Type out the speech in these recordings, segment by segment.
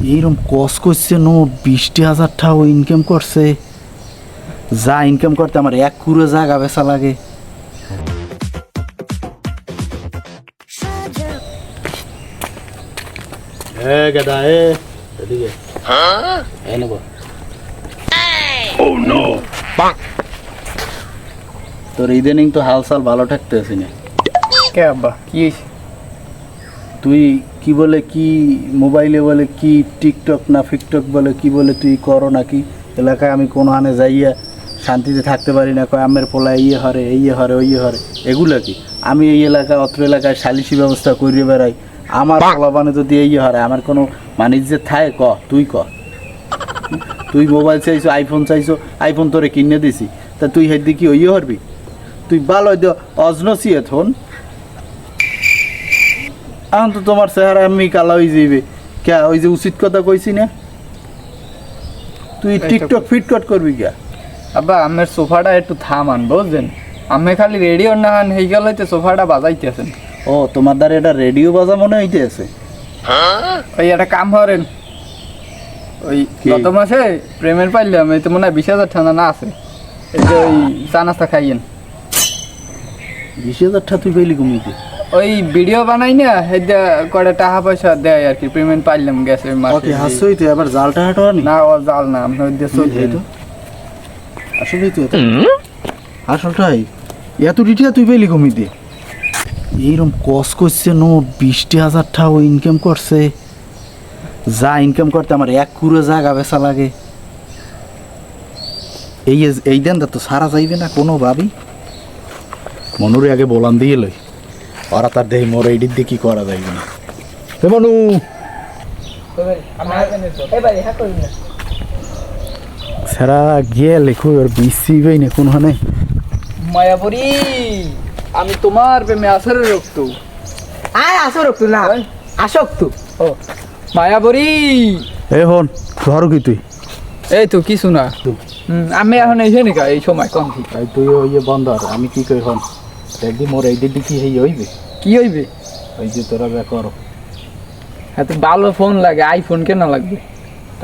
এইরকম কস করছে নো 20,000 টাকা ইনকাম করছে। যা ইনকাম করতে আমার এক কুড়ো জায়গা বেচা লাগে। গেদা এদিকে নেব। তোর ইদানিং তো হালচাল ভালো থাকতে আছি না। কে আব্বা কি তুই কি বলে কি মোবাইলে বলে কি টিকটক না ফিকটক বলে কি বলে তুই করো নাকি এলাকায়? আমি কোনো আনে যাইয়া শান্তিতে থাকতে পারি না, কয় আমের পোলা ইয়ে হরে এই হরে ওই হরে, এগুলো কি? আমি এই এলাকায় অত্র এলাকায় সালিশি ব্যবস্থা করিয়ে বেড়াই, আমার পোলাপানে যদি এই হরে আমার কোনো বাণিজ্যে থাকে ক তুই ক। তুই মোবাইল চাইছো, আইফোন চাইছো, আইফোন তোরে কিনে দিছি, তা তুই হের দিকে ওই হরবি? তুই ভালো অজনসি এখন এখন তো তোমার চেহারা এমনি কালা হয়ে যাইবে। কে ওই যে উচিত কথা কইছি না, তুই টিকটক ফিটকট করবি কে? আব্বা আমের সোফাটা একটু থামান বুঝলেন, আমি খালি রেডিও না হান হয়ে গেল সোফাটা বাজাইতেছেন। ও তোমার দ্বারা এটা রেডিও বাজা মনে হইতে আছে? ওই একটা কাম করেন, ওই গত মাসে প্রেমের পাইলাম এই তো মনে হয় 20,000 টাকা না আছে, এই যে ওই চা নাস্তা খাইয়েন। 20,000 টাকা তুই পেলি কমিতে? ওই ভিডিও বানাই না হেদা কয়টা টাকা পয়সা দেয় আর কি, পেমেন্ট পাইলাম গেছে মাসে। ওকে হাসছই তুই আবার জালটা হাঁটোয়ানি? না ও জাল না, আমি ওই দেশ তো আসলেই তুই আসলটাই এত ডিটিয়া তুই পেলি কমিতে? এইরকম কস করছে নো 20,000 টাকা ইনকাম করছে। যা ইনকাম করতে আমার এক কুড়ো জায়গা বেচা লাগে। এই দেন তো সারা যাইবে না কোনো ভাবি। মনুরে আগে বলান দিয়ে লই, ওরা তার দেহ মোর এইডির দিয়ে কি করা যাইবে না। হে মনু সারা গিয়ে লেখো আর বিসিবেই না কোনখানে। মায়াবরী আমি তোমার প্রেমে আসরে রক্ত। আয় আসক্ত না আসক্ত। ও মায়াবরী এ হন ধরো কি তুই? এই তো কিছু না, আমি এখন এই নাকি এই সময় কম ঠিক। তুই ওই বন্ধ আর আমি কি কই হন একদিন মোর এইডির দিয়ে কি হইবে? কি হইবে? ওই যে তোরা যা করো। হ্যাঁ তো ভালো ফোন লাগে, আইফোন কেন লাগবে?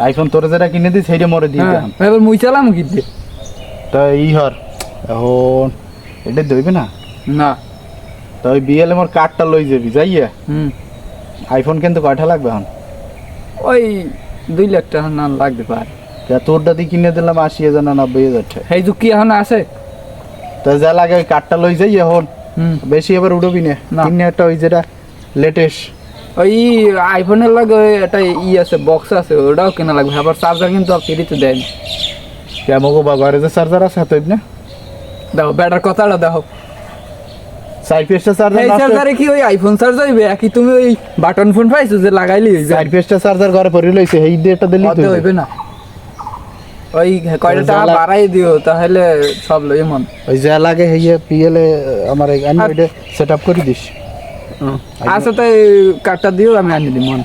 আইফোন তোরা যেটা কিনে দিস সেইটা মরে দিয়ে দেন। এবার মুই চালাম কি দিয়ে? তা হর এখন এটা ধরবে না না তা ওই বিএলএ মোর কার্ডটা লই যাবি যাইয়া। আইফোন কিন্তু কয়টা লাগবে এখন? ওই 2 লাখ টাকা না লাগবে পারে। তোরটা দিয়ে কিনে দিলাম 80,000 না 90,000 টাকা। এই যুগ কি এখন আছে? তা যা লাগে ওই কার্ডটা লই যাই এখন, বেশি এবার উঠবি না। কিনে একটা ওই যেটা লেটেস্ট ওই আইফোনের লাগে ওই একটা আছে বক্স আছে, ওটাও কেনা লাগবে। আবার চার্জার কিন্তু আর ফ্রিতে দেয় না। কেমন বা ঘরে যে চার্জার আছে হাতইব না? দেখো ব্যাটার কথাটা দেখো, সাইড পেজটা চার্জার এই চার্জারে কি ওই আইফোন চার্জ হইবে? কি তুমি ওই বাটন ফোন পাইছো যে লাগাইলি হইবে? সাইড পেজটা চার্জার ঘরে পড়ে লইছে, এই দিয়ে এটা দিলি তো হইবে না। ওই কয়টা টাকা বাড়াই দিও তাহলে সব লই মন। ওই যা লাগে হইয়া পিএলএ আমার আমি ওইটা সেটআপ করে দিস। আচ্ছা তাই কার্ডটা দিও, আমি আনি দিই মন।